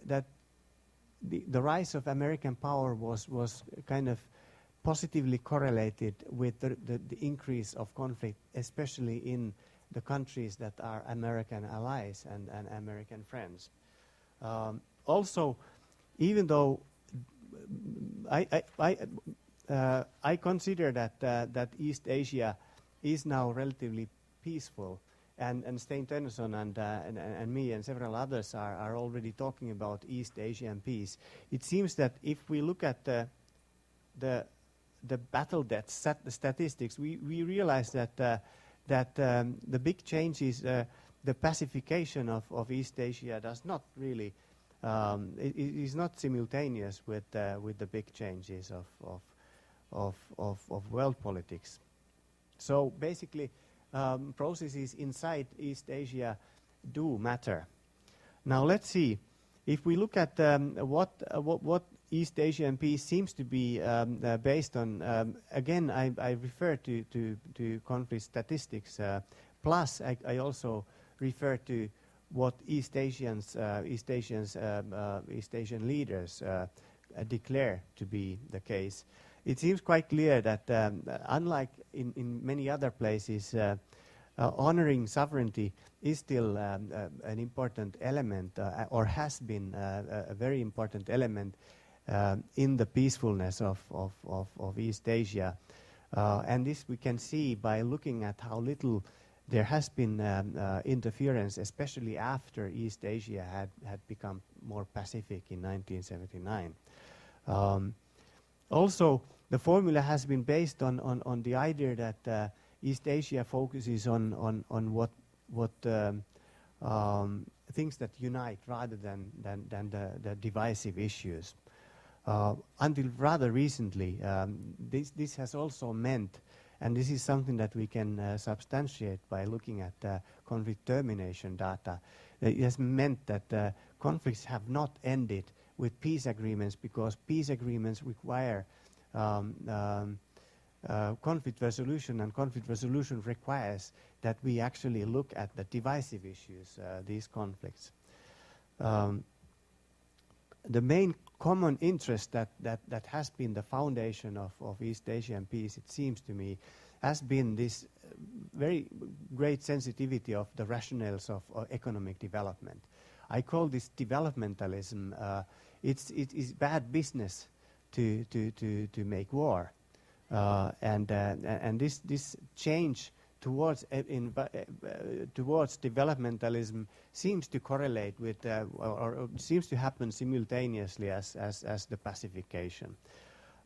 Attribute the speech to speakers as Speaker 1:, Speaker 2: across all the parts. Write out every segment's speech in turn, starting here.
Speaker 1: that the rise of American power was kind of positively correlated with the increase of conflict, especially in the countries that are American allies and American friends. Also, even though I consider that East Asia is now relatively peaceful, and Stein Tennyson and me and several others are already talking about East Asian peace. It seems that if we look at the battle deaths statistics, we realize that the big changes, the pacification of East Asia does not really it is not simultaneous with the big changes of world politics. So basically, processes inside East Asia do matter. Now let's see if we look at what East Asian peace seems to be based on. Again, I refer to conflict statistics. Plus, I also refer to what East Asian leaders declare to be the case. It seems quite clear that unlike in many other places, honoring sovereignty is still an important element, or has been a very important element in the peacefulness of East Asia. And this we can see by looking at how little there has been interference, especially after East Asia had become more pacific in 1979. Also, the formula has been based on the idea that East Asia focuses on what things that unite rather than the divisive issues. Until rather recently, this has also meant, and this is something that we can substantiate by looking at conflict termination data, it has meant that conflicts have not ended with peace agreements, because peace agreements require conflict resolution, and conflict resolution requires that we actually look at the divisive issues, these conflicts. The main common interest that has been the foundation of East Asian peace, it seems to me, has been this very great sensitivity of the rationales of economic development. I call this developmentalism. It is bad business to make war, and this change towards developmentalism seems to correlate with or seems to happen simultaneously as the pacification.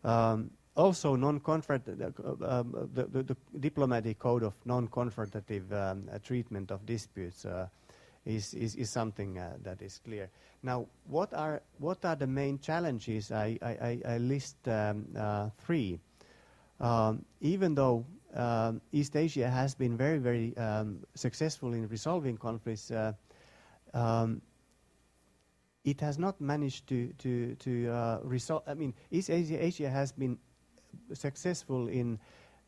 Speaker 1: Also, the diplomatic code of non-confrontative treatment of disputes is something that is clear. Now, what are the main challenges? I list three. Even though East Asia has been very, very successful in resolving conflicts, it has not managed to resolve. I mean, East Asia has been successful in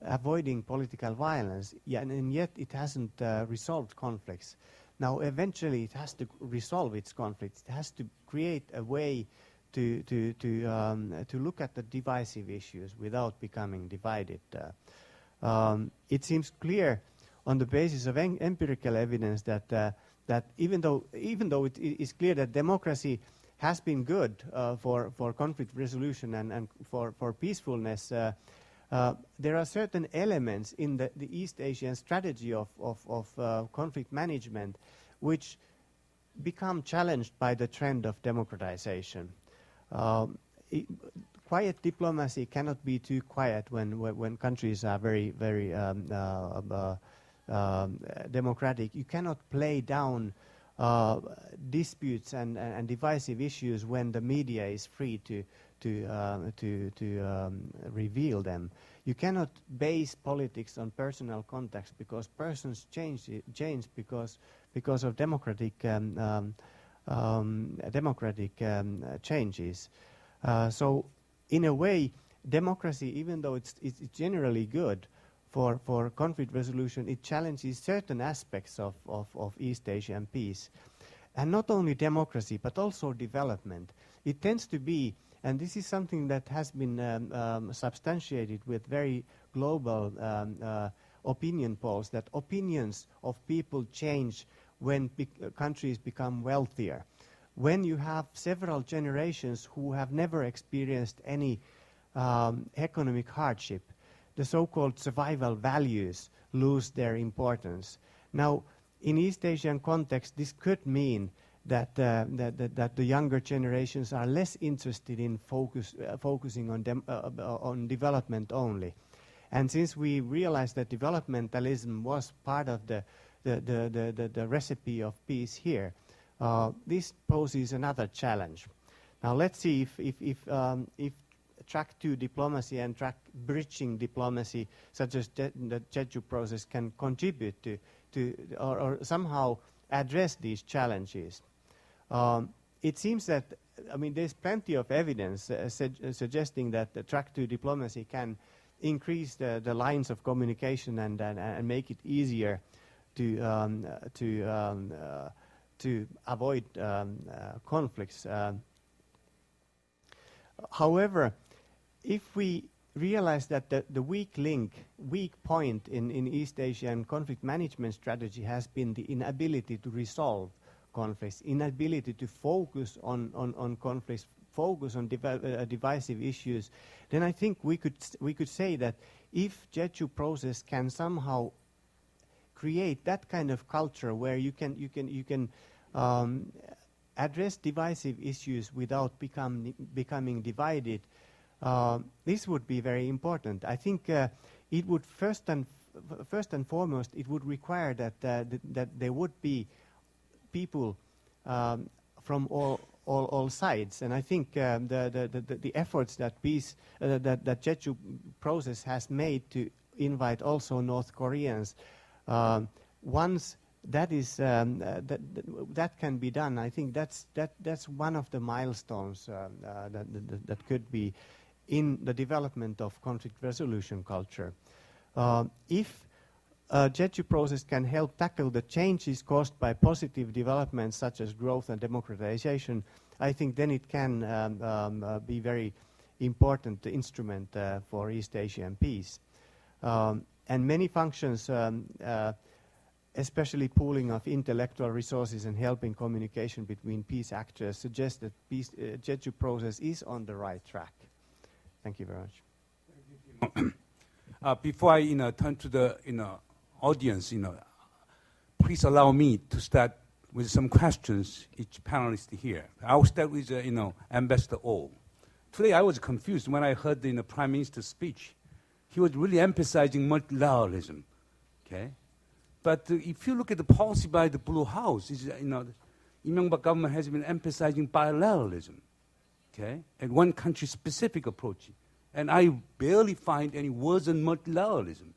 Speaker 1: avoiding political violence, and yet it hasn't resolved conflicts. Now, eventually, it has to resolve its conflicts. It has to create a way to look at the divisive issues without becoming divided. It seems clear, on the basis of empirical evidence, that even though it is clear that democracy has been good for conflict resolution and for peacefulness, there are certain elements in the East Asian strategy of conflict management which become challenged by the trend of democratization. Quiet diplomacy cannot be too quiet when countries are very, very democratic. You cannot play down disputes and divisive issues when the media is free to reveal them. You cannot base politics on personal contacts, because persons change because of democratic changes. So, in a way, democracy, even though it's generally good for conflict resolution, it challenges certain aspects of East Asian peace. and not only democracy but also development. It tends to be, and this is something that has been substantiated with very global opinion polls, that opinions of people change when countries become wealthier. When you have several generations who have never experienced any economic hardship, the so-called survival values lose their importance. Now, in East Asian context, this could mean that that the younger generations are less interested in focusing on development only. And since we realized that developmentalism was part of the recipe of peace here, this poses another challenge. Now let's see if track 2 diplomacy and track bridging diplomacy, such as the Jeju process, can contribute to or somehow address these challenges. It seems that, I mean, there's plenty of evidence suggesting that the track 2 diplomacy can increase the lines of communication and make it easier to avoid conflicts. However, if we realize that the weak point in East Asian conflict management strategy has been the inability to resolve conflicts, inability to focus on conflicts, focus on divisive issues, then I think we could say that if Jeju process can somehow create that kind of culture where you can address divisive issues without becoming divided, this would be very important. I think it would first and foremost it would require that there would be people from all sides, and I think the efforts that that Jeju process has made to invite also North Koreans, once that is that can be done, I think that's one of the milestones that could be in the development of conflict resolution culture. If Jeju process can help tackle the changes caused by positive developments such as growth and democratization, I think then it can be very important instrument for East Asian peace. And many functions, especially pooling of intellectual resources and helping communication between peace actors, suggest that Jeju process is on the right track. Thank you very much.
Speaker 2: Before I turn to the audience, please allow me to start with some questions each panelist here. I'll start with Ambassador Oh. Today I was confused when I heard the Prime Minister's speech. He was really emphasizing multilateralism, okay? But if you look at the policy by the Blue House, Lee Myung-bak government has been emphasizing bilateralism, okay, and one country-specific approach. And I barely find any words on multilateralism.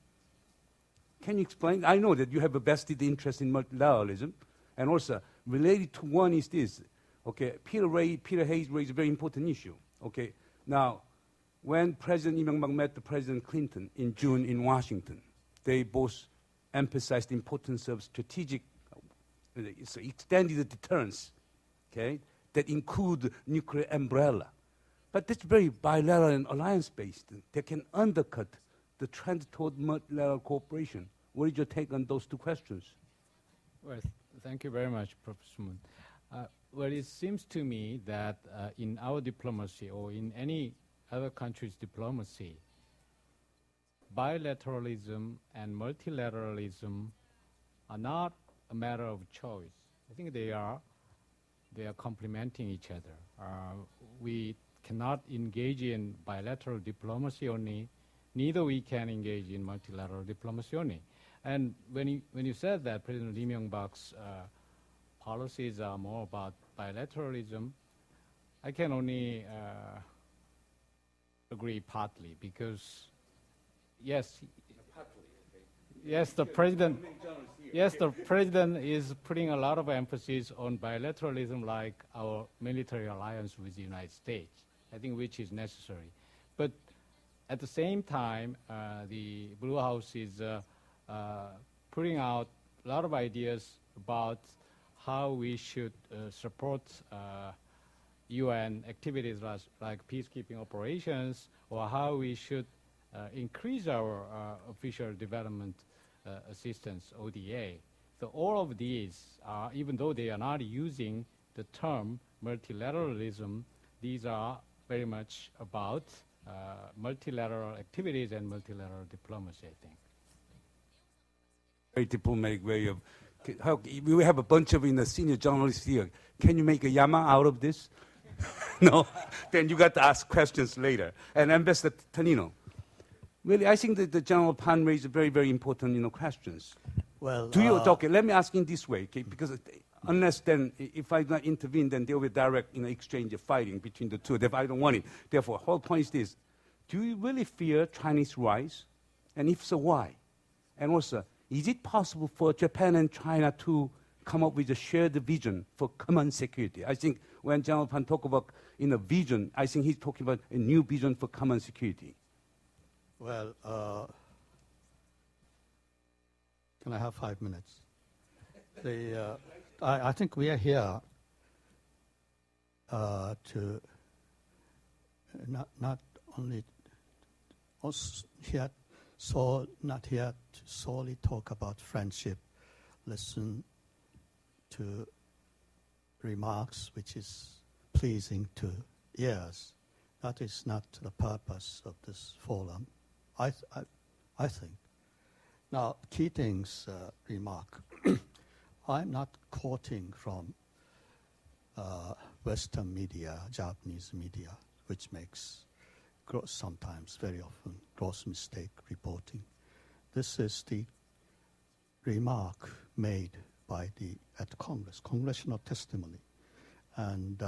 Speaker 2: Can you explain? I know that you have a vested interest in multilateralism, and also related to one is this. Okay, Peter Hayes raised a very important issue. Okay, now when President Lee Myung-bak met President Clinton in June in Washington, they both emphasized the importance of strategic, extended deterrence, okay, that include nuclear umbrella. But that's very bilateral and alliance-based. They can undercut the trend toward multilateral cooperation. What is your take on those two questions?
Speaker 3: Well, thank you very much, Professor Moon. Well, it seems to me that in our diplomacy or in any other country's diplomacy, bilateralism and multilateralism are not a matter of choice. I think they are complementing each other. We cannot engage in bilateral diplomacy only, neither we can engage in multilateral diplomacy only. And when you said that President Lee Myung-bak's policies are more about bilateralism, I can only agree partly, because yes, the president is putting a lot of emphasis on bilateralism, like our military alliance with the United States, I think, which is necessary. But at the same time, the Blue House is putting out a lot of ideas about how we should support UN activities like peacekeeping operations, or how we should increase our official development assistance, ODA. So all of these, even though they are not using the term multilateralism, these are very much about multilateral activities and multilateral diplomacy, I think.
Speaker 2: Very diplomatic way of. We have a bunch of senior journalists here. Can you make a yama out of this? No? Then you got to ask questions later. And Ambassador Tonino, really, I think that the General Pan raised very, very important questions.
Speaker 4: Well,
Speaker 2: Okay, let me ask in this way, okay, because unless then, if I not intervene, then there will be direct exchange of fighting between the two. Therefore, I don't want it. Therefore, whole point is this. Do you really fear Chinese rise? And if so, why? And also, is it possible for Japan and China to come up with a shared vision for common security? I think when General Pan talk about a vision, I think he's talking about a new vision for common security.
Speaker 4: Well, can I have 5 minutes? I think we are here to not only not here to solely talk about friendship, listen to remarks which is pleasing to ears. That is not the purpose of this forum, I think. Now, Keating's remark, I'm not quoting from Western media, Japanese media, which makes sometimes, very often, gross mistake reporting. This is the remark made at Congress, congressional testimony. And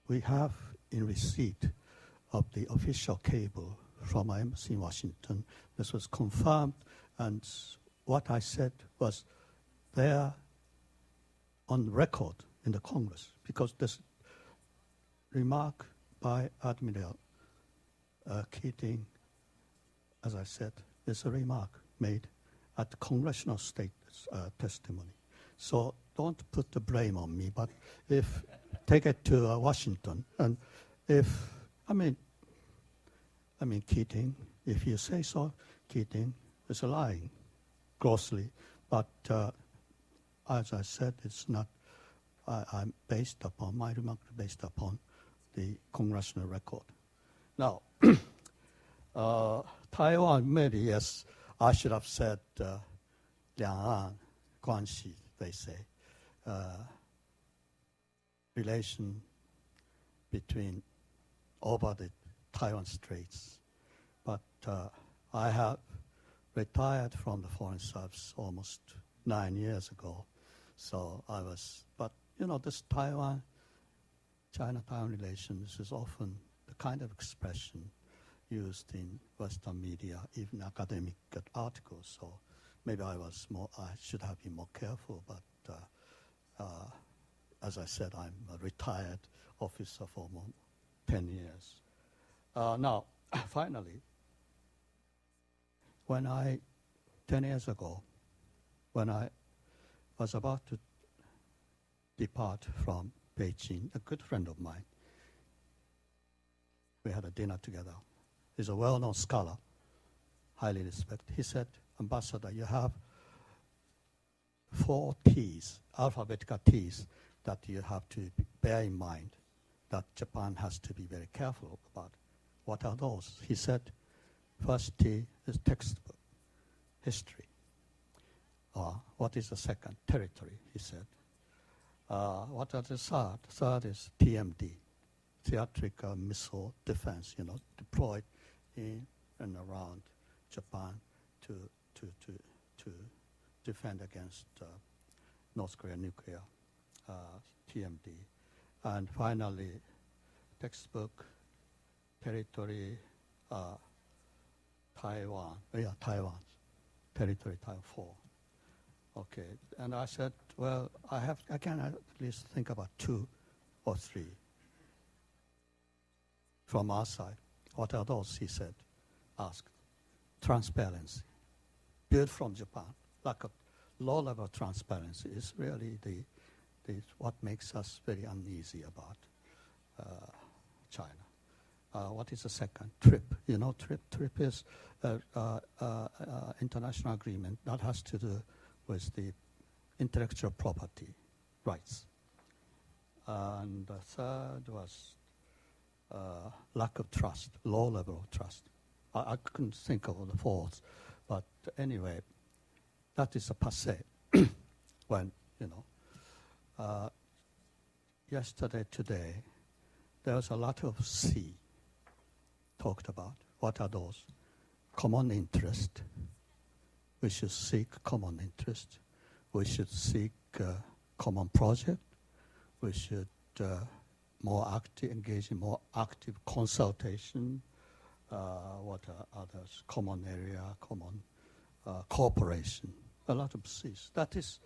Speaker 4: we have in receipt of the official cable from my embassy in Washington. This was confirmed, and what I said was there on record in the Congress, because this remark by Admiral Keating, as I said, is a remark made at the congressional testimony. So don't put the blame on me, but take it to Washington, and Keating, if you say so, Keating is lying grossly, but as I said, it's not. My remark is based upon the congressional record. Now, Taiwan, maybe yes, I should have said 两岸关系, they say, relation over the Taiwan Straits. But I have retired from the Foreign Service almost 9 years ago. So but this China-Taiwan relations is often the kind of expression used in Western media, even academic articles. So maybe I should have been more careful, but as I said, I'm a retired officer for more 10 years. Now, finally, 10 years ago, when I was about to depart from Beijing, a good friend of mine, we had a dinner together. He's a well-known scholar, highly respected. He said, Ambassador, you have 4 T's, alphabetical T's, that you have to bear in mind that Japan has to be very careful about. What are those? He said, first T is textbook, history. What is the second? Territory, he said. What are the third? Third is TMD, theatrical missile defense, deployed in and around Japan to defend against North Korea nuclear, TMD. And finally, textbook, territory, Taiwan. Taiwan. Territory, Taiwan 4. Okay, and I said, well, I can at least think about 2 or 3 from our side. What are those, he said, asked. Transparency, built from Japan, low-level transparency is really what makes us very uneasy about China. What is the second? TRIP. You know, TRIP is international agreement that has to do with the intellectual property rights. And the third was lack of trust, low level of trust. I couldn't think of the fourth, but anyway, that is a passé. When, you know, yesterday, today, there was a lot of C talked about. What are those? Common interest. We should seek common interest. We should seek common project. We should engage in more active consultation. What are others? Common area, common cooperation. A lot of C's. That is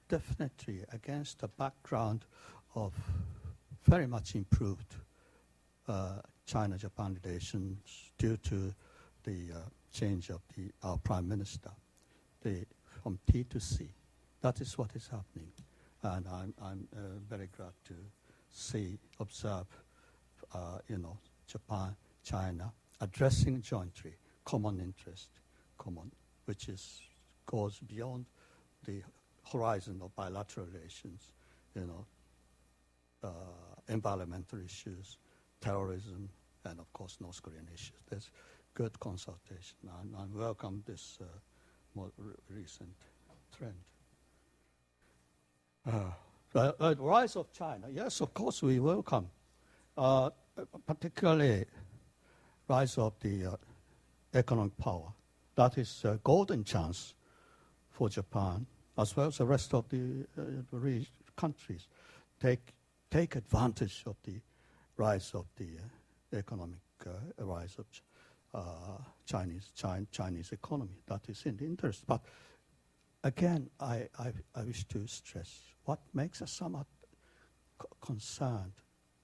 Speaker 4: definitely against the background of very much improved China-Japan relations due to the change of our prime minister, from T to C. That is what is happening, and I'm very glad to observe, Japan, China addressing jointly common interest, which goes beyond the horizon of bilateral relations, environmental issues, terrorism, and of course North Korean issues. There's good consultation, and I welcome this more recent trend. The rise of China, yes, of course we welcome, particularly rise of the economic power. That is a golden chance for Japan, as well as the rest of the countries. Take advantage of the rise of the economic rise of Chinese economy. That is in the interest. But again, I wish to stress what makes us somewhat concerned,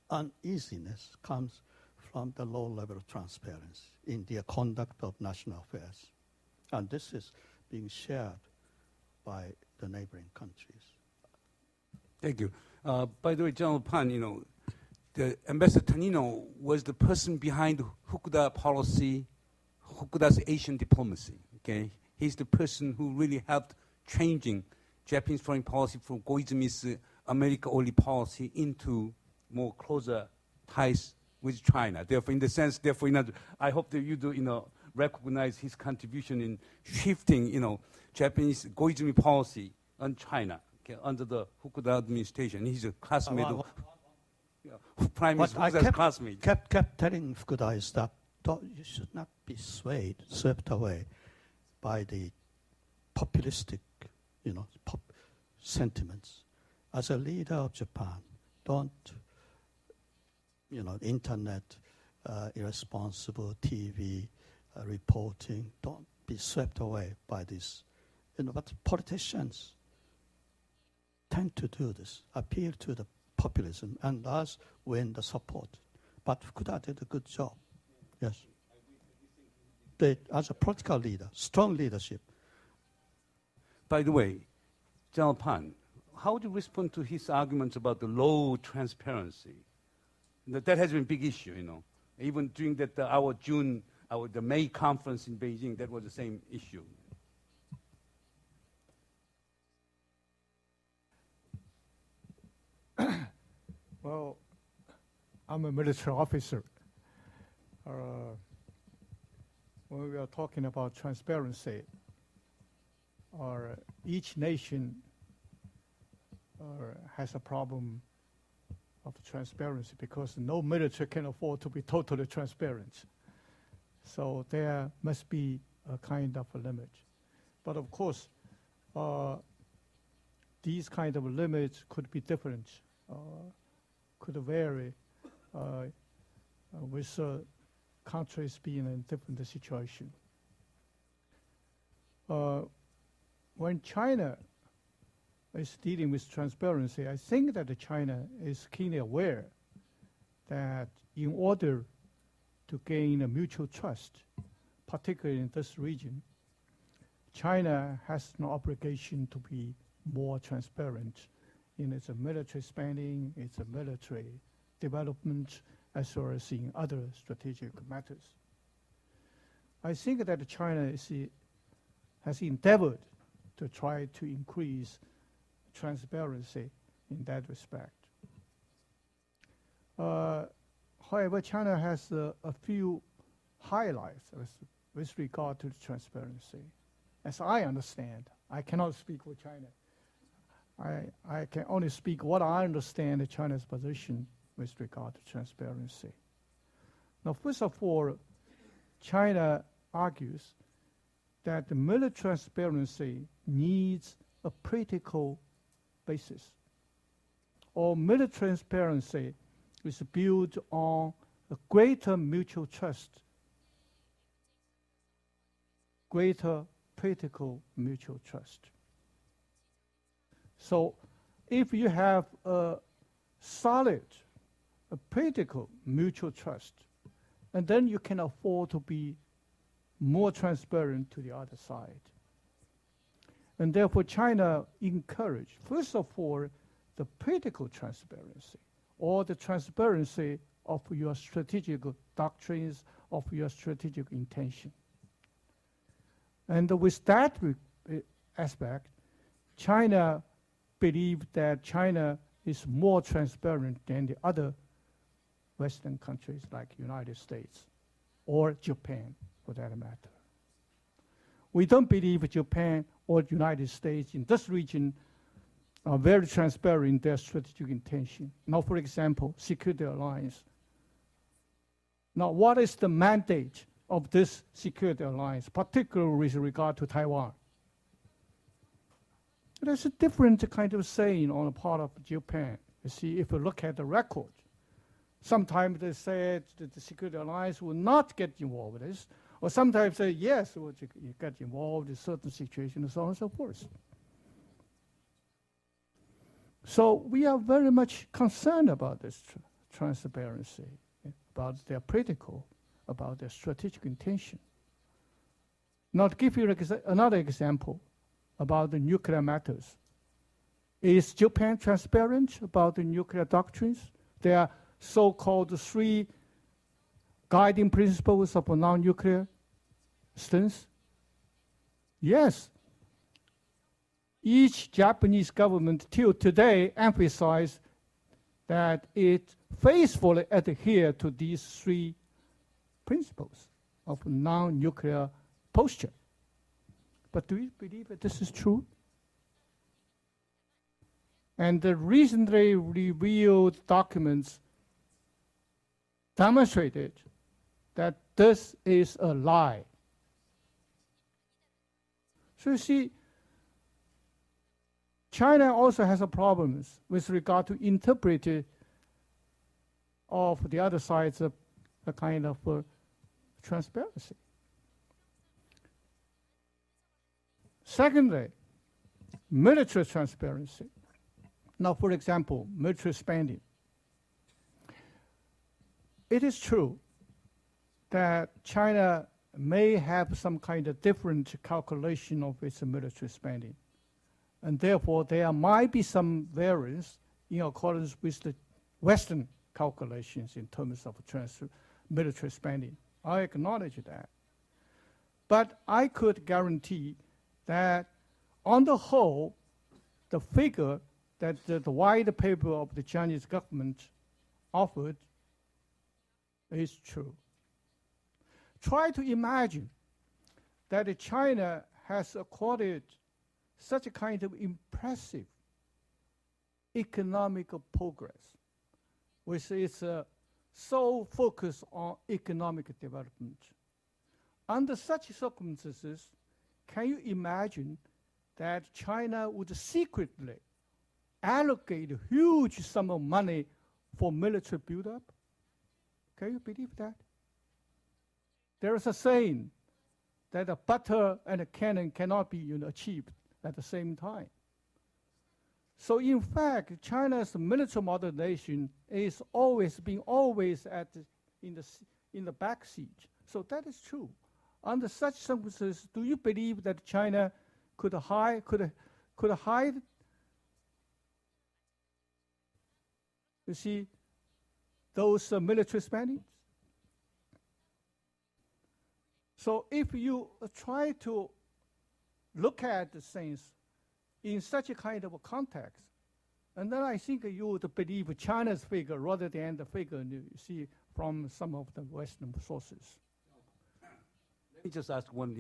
Speaker 4: uneasiness comes from the low level of transparency in the conduct of national affairs. And this is being shared by the neighboring countries.
Speaker 2: Thank you. By the way, General Pan, the Ambassador Tonino was the person behind Fukuda policy, Fukuda's Asian diplomacy. Okay, he's the person who really helped changing Japanese foreign policy from Koizumi's America-only policy into more closer ties with China. Therefore, in the sense, I hope that you do, recognize his contribution in shifting, Japanese Koizumi policy on China under the Fukuda administration. He's a classmate of Prime Minister Fukuda's classmate.
Speaker 4: Kept telling Fukuda is that you should not be swept away by the populistic, sentiments. As a leader of Japan, don't, internet, irresponsible TV reporting, don't be swept away by this. But politicians tend to do this, appeal to the populism, and thus win the support. But Fukuda did a good job. Yes. As a political leader, strong leadership.
Speaker 2: By the way, General Pan, how would you respond to his arguments about the low transparency? That has been a big issue, Even during the May conference in Beijing, that was the same issue.
Speaker 5: Well, I'm a military officer. When we are talking about transparency, each nation has a problem of transparency because no military can afford to be totally transparent. So there must be a kind of a limit. But of course, these kind of limits could be different, could vary with countries being in different situation. When China is dealing with transparency, I think that China is keenly aware that in order to gain a mutual trust, particularly in this region, China has an obligation to be more transparent in its military spending, its military development, as well as in other strategic matters. I think that China has endeavored to try to increase transparency in that respect. However, China has a few highlights with regard to the transparency. As I understand, I cannot speak for China. I can only speak what I understand China's position with regard to transparency. Now, first of all, China argues that the military transparency needs a political basis, or military transparency is built on a greater mutual trust, greater political mutual trust. So if you have a solid political mutual trust, and then you can afford to be more transparent to the other side. And therefore, China encouraged, first of all, the political transparency, or the transparency of your strategic doctrines, of your strategic intention. And with that aspect, China believed that China is more transparent than the other Western countries like United States or Japan, for that matter. We don't believe Japan or the United States in this region are very transparent in their strategic intention. Now, for example, Security Alliance. Now, what is the mandate of this Security Alliance, particularly with regard to Taiwan? There's a different kind of saying on the part of Japan. You see, if you look at the record, sometimes they said that the Security Alliance will not get involved in this, or sometimes say, yes, we'll get involved in certain situations, and so on and so forth. So we are very much concerned about this transparency, about their political, about their strategic intention. Now, to give you another example about the nuclear matters. Is Japan transparent about the nuclear doctrines? There are so-called 3 guiding principles of a non-nuclear stance. Yes. Each Japanese government till today emphasized that it faithfully adheres to these 3 principles of non-nuclear posture. But do you believe that this is true? And the recently revealed documents demonstrated that this is a lie. So you see, China also has a problems with regard to interpreting of the other side's a kind of transparency. Secondly, military transparency. Now, for example, military spending. It is true that China may have some kind of different calculation of its military spending. And therefore, there might be some variance in accordance with the Western calculations in terms of military spending. I acknowledge that. But I could guarantee that on the whole, the figure that the white paper of the Chinese government offered is true. Try to imagine that China has accorded such a kind of impressive economic progress, which is so focused on economic development. Under such circumstances, can you imagine that China would secretly allocate a huge sum of money for military buildup? Can you believe that? There is a saying that a butter and a cannon cannot be achieved at the same time. So in fact, China's military modernization is always in the back seat. So that is true. Under such circumstances, do you believe that China could hide you see, those military spendings? So if you try to look at the things in such a kind of a context, and then I think you would believe China's figure rather than the figure you see from some of the Western sources.
Speaker 2: Let me just ask one,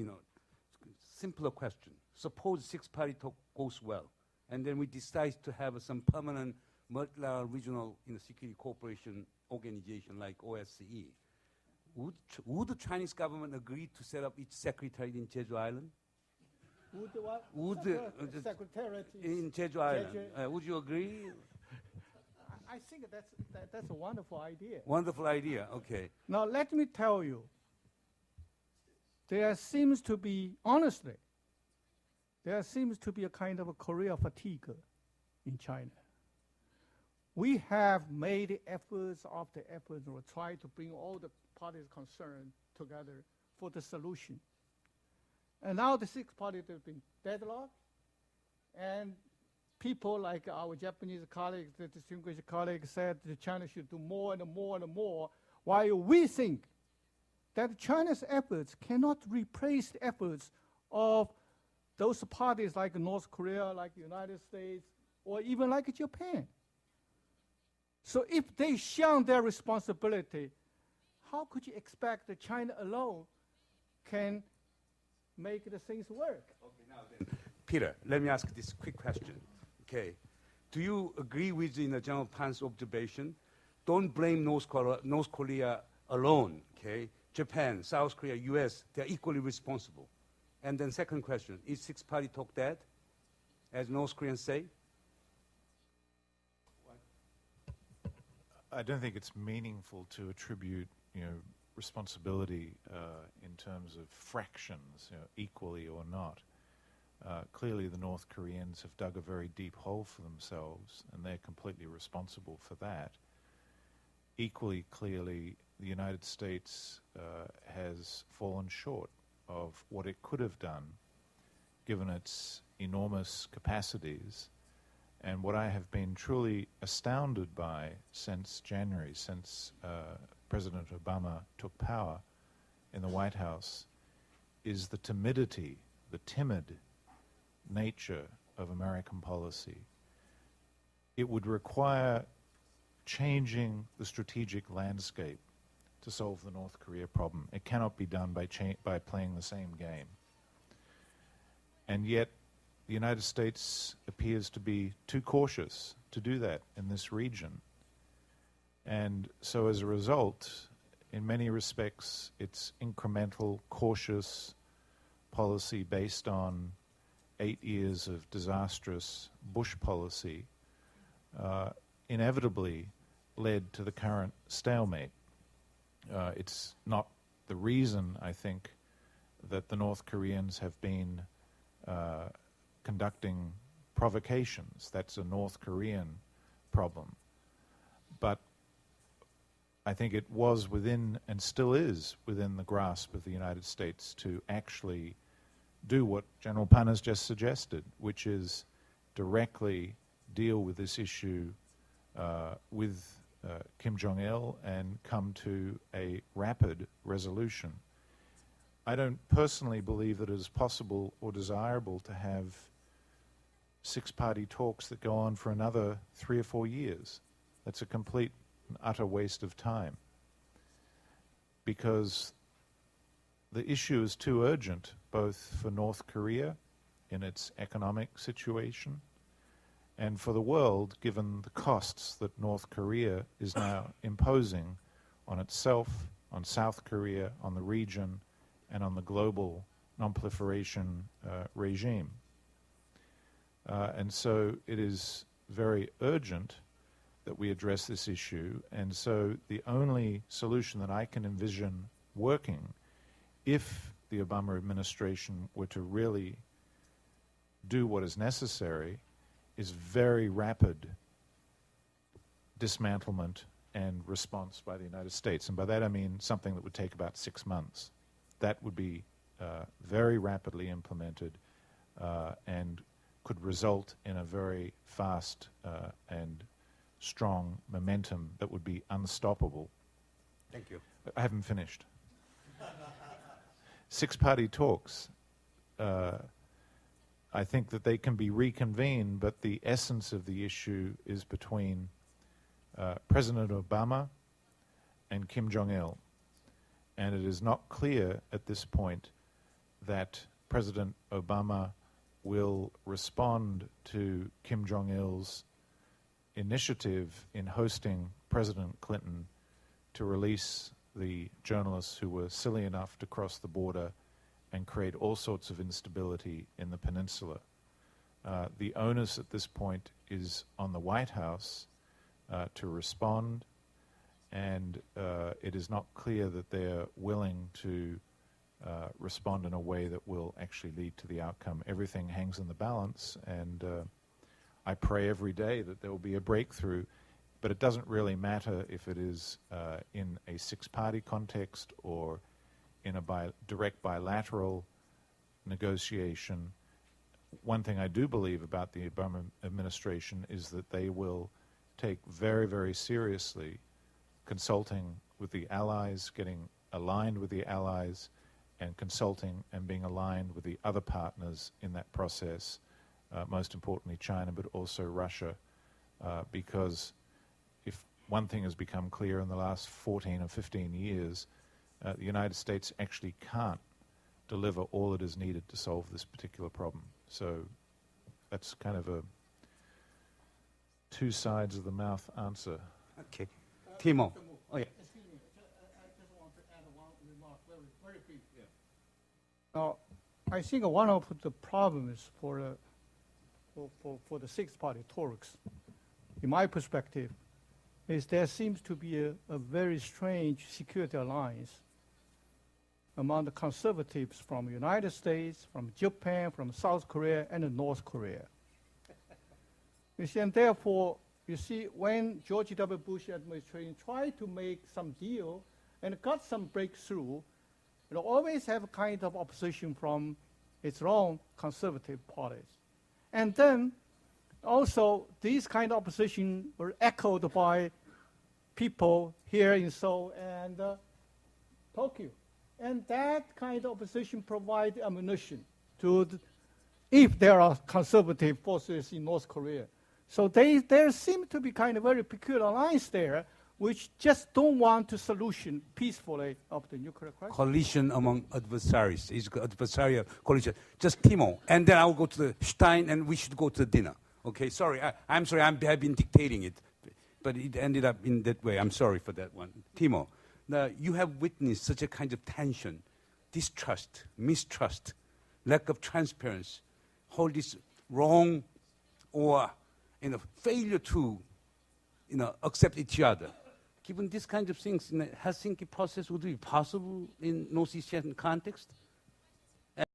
Speaker 2: simpler question. Suppose six-party talk goes well, and then we decide to have some permanent multilateral regional security cooperation organization like OSCE. Would the Chinese government agree to set up its secretariat in Jeju Island?
Speaker 5: Would the what?
Speaker 2: Would
Speaker 5: Secretariat
Speaker 2: in Jeju Island? Would you agree?
Speaker 5: I think that's a wonderful idea.
Speaker 2: Wonderful idea. Okay.
Speaker 5: Now let me tell you, there seems to be a kind of a Korea fatigue in China. We have made efforts after efforts to try to bring all the parties concerned together for the solution. And now the six parties have been deadlocked, and people like our Japanese colleagues, the distinguished colleagues, said that China should do more and more and more, while we think that China's efforts cannot replace the efforts of those parties like North Korea, like the United States, or even like Japan. So if they shun their responsibility, how could you expect that China alone can make the things work?
Speaker 2: Okay, now then, Peter, let me ask this quick question. Okay, do you agree with General Pan's observation? Don't blame North Korea alone. Okay, Japan, South Korea, U.S. they're equally responsible. And then second question: is six-party talk dead, as North Koreans say?
Speaker 6: I don't think it's meaningful to attribute, responsibility in terms of fractions, equally or not. Clearly, the North Koreans have dug a very deep hole for themselves, and they're completely responsible for that. Equally clearly, the United States has fallen short of what it could have done, given its enormous capacities. And what I have been truly astounded by since January, since President Obama took power in the White House, is the timid nature of American policy. It would require changing the strategic landscape to solve the North Korea problem. It cannot be done by playing the same game. And yet, the United States appears to be too cautious to do that in this region. And so as a result, in many respects, its incremental, cautious policy based on 8 years of disastrous Bush policy inevitably led to the current stalemate. It's not the reason, I think, that the North Koreans have been conducting provocations. That's a North Korean problem. But I think it was within, and still is, within the grasp of the United States to actually do what General Pan has just suggested, which is directly deal with this issue with Kim Jong-il and come to a rapid resolution. I don't personally believe that it is possible or desirable to have six-party talks that go on for another 3 or 4 years. That's a complete and utter waste of time, because the issue is too urgent, both for North Korea in its economic situation and for the world, given the costs that North Korea is now imposing on itself, on South Korea, on the region, and on the global non-proliferation regime. And so it is very urgent that we address this issue, and so the only solution that I can envision working, if the Obama administration were to really do what is necessary, is very rapid dismantlement and response by the United States. And by that I mean something that would take about 6 months. That would be very rapidly implemented and could result in a very fast and strong momentum that would be unstoppable.
Speaker 2: Thank you.
Speaker 6: I haven't finished. Six-party talks. I think that they can be reconvened, but the essence of the issue is between President Obama and Kim Jong-il. And it is not clear at this point that President Obama will respond to Kim Jong-il's initiative in hosting President Clinton to release the journalists who were silly enough to cross the border and create all sorts of instability in the peninsula. The onus at this point is on the White House to respond, and it is not clear that they're willing to respond in a way that will actually lead to the outcome. Everything hangs in the balance, and I pray every day that there will be a breakthrough, but it doesn't really matter if it is in a six-party context or in a direct bilateral negotiation. One thing I do believe about the Obama administration is that they will take very, very seriously consulting with the allies, getting aligned with the allies, and consulting and being aligned with the other partners in that process, most importantly China, but also Russia, because if one thing has become clear in the last 14 or 15 years, the United States actually can't deliver all that is needed to solve this particular problem. So that's kind of a two sides of the mouth answer.
Speaker 2: Okay. Timo. Oh, yeah.
Speaker 5: Excuse me, I just want to add one remark, very brief. Now, I think one of the problems for the six-party talks, in my perspective, is there seems to be a very strange security alliance among the conservatives from the United States, from Japan, from South Korea, and North Korea. You see, and therefore, you see, when George W. Bush administration tried to make some deal and got some breakthrough, it always have a kind of opposition from its own conservative parties. And then also, these kind of opposition were echoed by people here in Seoul and Tokyo. And that kind of opposition provides ammunition to, if there are conservative forces in North Korea. So there seems to be kind of very peculiar alliance there, which just don't want to solution peacefully of the nuclear crisis.
Speaker 2: Coalition among adversaries. It's adversarial coalition. Just Timo. And then I'll go to the Stein, and we should go to dinner. Okay, sorry. I'm sorry. I've been dictating it. But it ended up in that way. I'm sorry for that one. Timo, now you have witnessed such a kind of tension, distrust, mistrust, lack of transparency, all this wrong or failure to accept each other. Given these kind of things, in the Helsinki process, would it be possible in North Asian context?